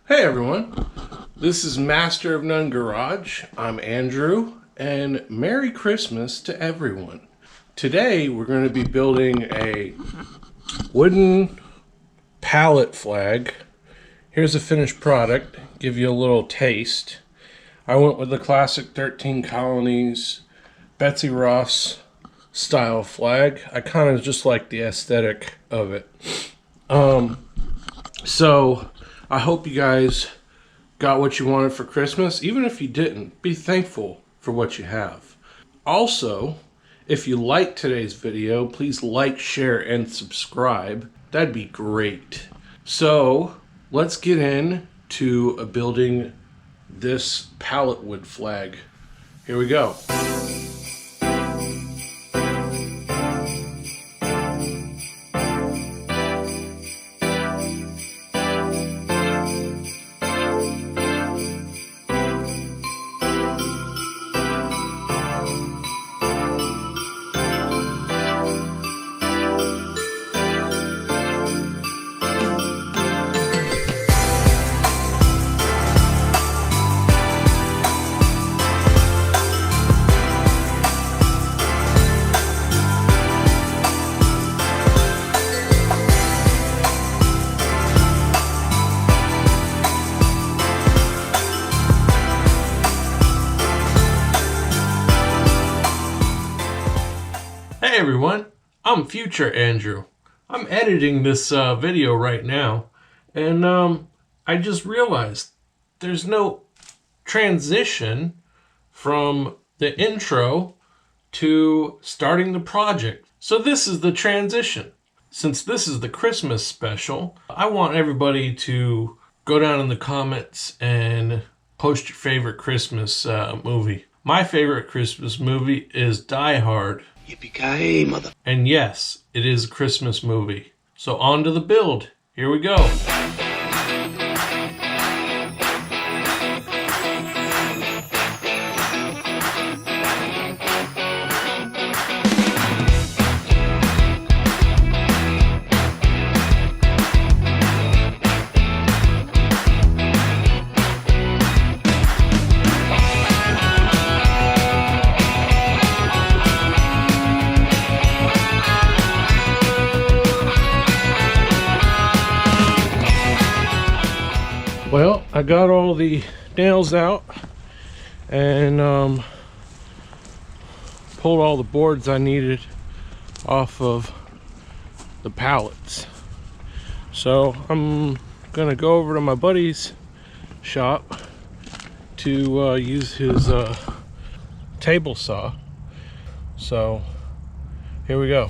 Hey everyone, this is Master of None Garage. I'm Andrew, and Merry Christmas to everyone. Today we're going to be building a wooden pallet flag. Here's a finished product, give you a little taste. I went with the classic 13 Colonies Betsy Ross style flag. I kind of just like the aesthetic of it. So I hope you guys got what you wanted for Christmas. Even if you didn't, be thankful for what you have. Also, if you like today's video, please like, share, and subscribe. That'd be great. So let's get into building this pallet wood flag. Here we go. Hey everyone, I'm Future Andrew. I'm editing this video right now, and I just realized there's no transition from the intro to starting the project. So this is the transition. Since this is the Christmas special, I want everybody to go down in the comments and post your favorite Christmas movie. My favorite Christmas movie is Die Hard. Yippee-ki-yay, mother. And yes, it is a Christmas movie. So on to the build. Here we go. Well, I got all the nails out and pulled all the boards I needed off of the pallets. So I'm gonna go over to my buddy's shop to use his table saw. So here we go.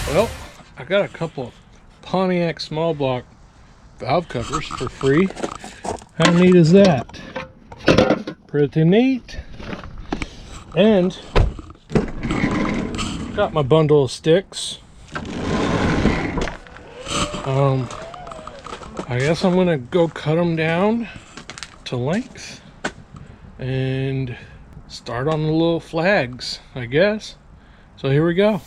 Well, I got a couple of Pontiac small block valve covers for free. How neat is that? Pretty neat. And got my bundle of sticks. I guess I'm gonna go cut them down to length and start on the little flags, I guess. So here we go.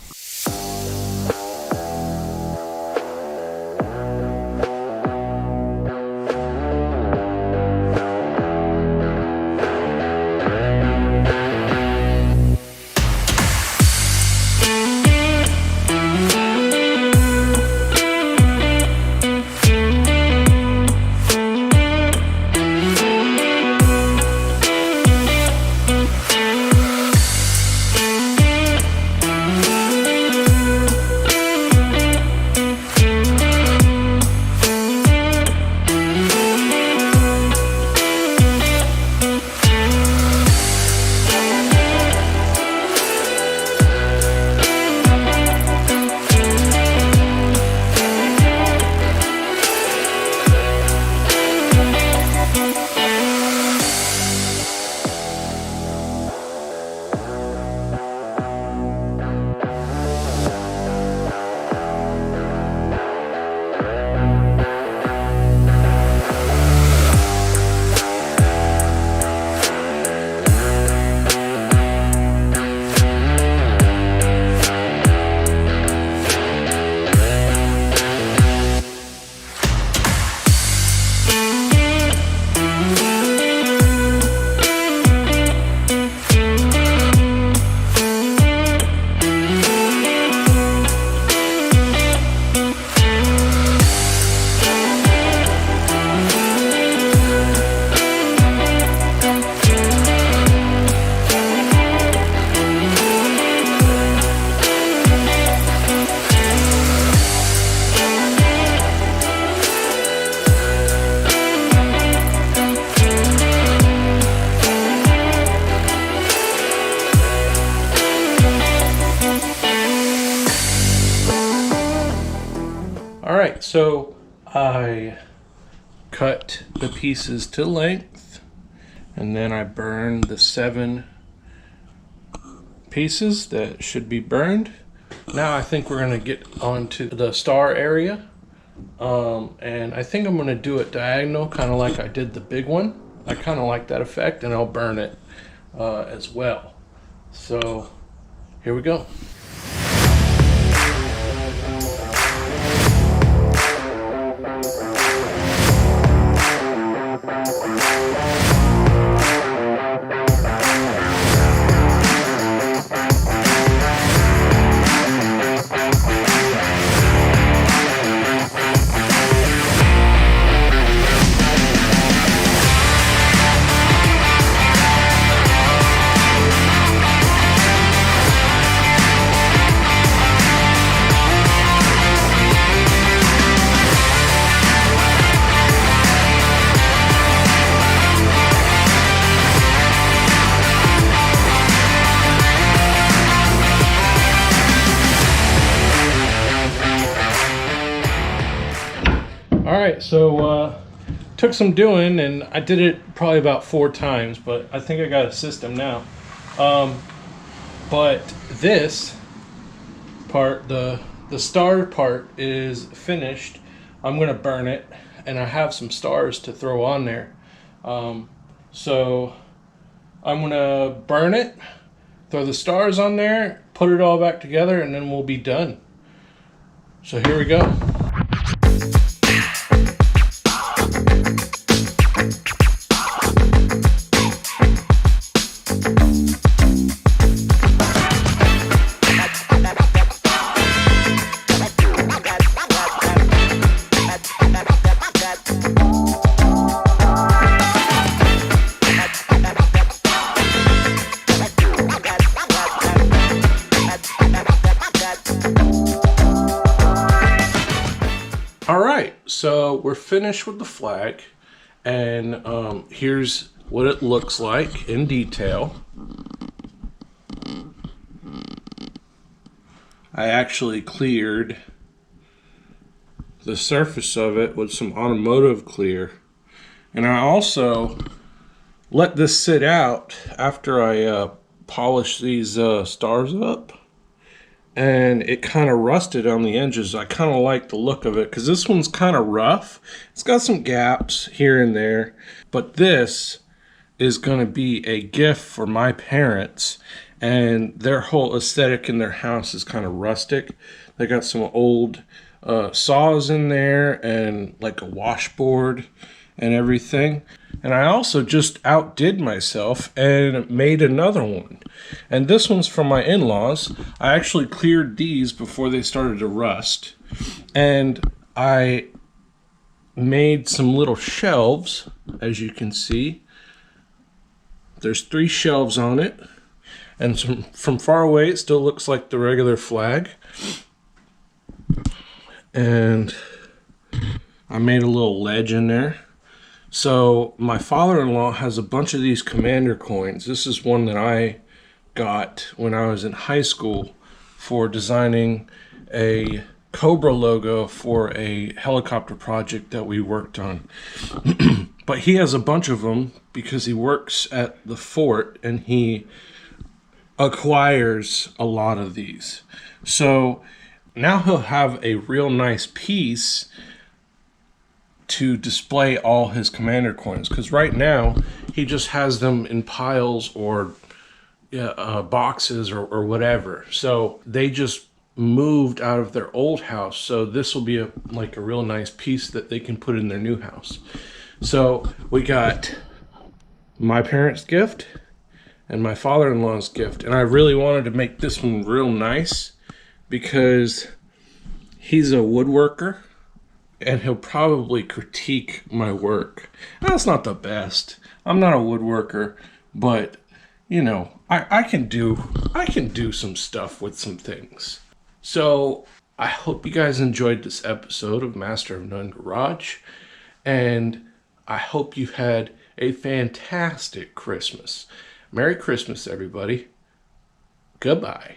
right, so I cut the pieces to length, and then I burned the 7 pieces that should be burned. Now I think we're going to get onto the star area, and I think I'm going to do it diagonal, kind of like I did the big one. I kind of like that effect, and I'll burn it as well. So here we go. Alright, so took some doing, and I did it probably about 4 times, but I think I got a system now. But this part, the star part, is finished. I'm going to burn it, and I have some stars to throw on there. So I'm going to burn it, throw the stars on there, put it all back together, and then we'll be done. So here we go. Alright, so we're finished with the flag, and here's what it looks like in detail. I actually cleared the surface of it with some automotive clear, and I also let this sit out after I polished these stars up. And it kind of rusted on the edges. I kind of like the look of it because this one's kind of rough. It's got some gaps here and there, but this is going to be a gift for my parents, and their whole aesthetic in their house is kind of rustic. They got some old saws in there and like a washboard and everything. And I also just outdid myself and made another one. And this one's from my in-laws. I actually cleared these before they started to rust. And I made some little shelves, as you can see. There's 3 shelves on it. And from far away, it still looks like the regular flag. And I made a little ledge in there. So my father-in-law has a bunch of these commander coins. This is one that I got when I was in high school for designing a Cobra logo for a helicopter project that we worked on. But he has a bunch of them because he works at the fort and he acquires a lot of these. So now he'll have a real nice piece to display all his commander coins, because right now he just has them in piles or boxes or whatever. So they just moved out of their old house, so this will be like a real nice piece that they can put in their new house. So we got my parents' gift and my father-in-law's gift, and I really wanted to make this one real nice because he's a woodworker and he'll probably critique my work. That's not the best. I'm not a woodworker, but you know, I can do some stuff with some things. So I hope you guys enjoyed this episode of Master of None Garage, and I hope you had a fantastic Christmas. Merry Christmas, everybody. Goodbye.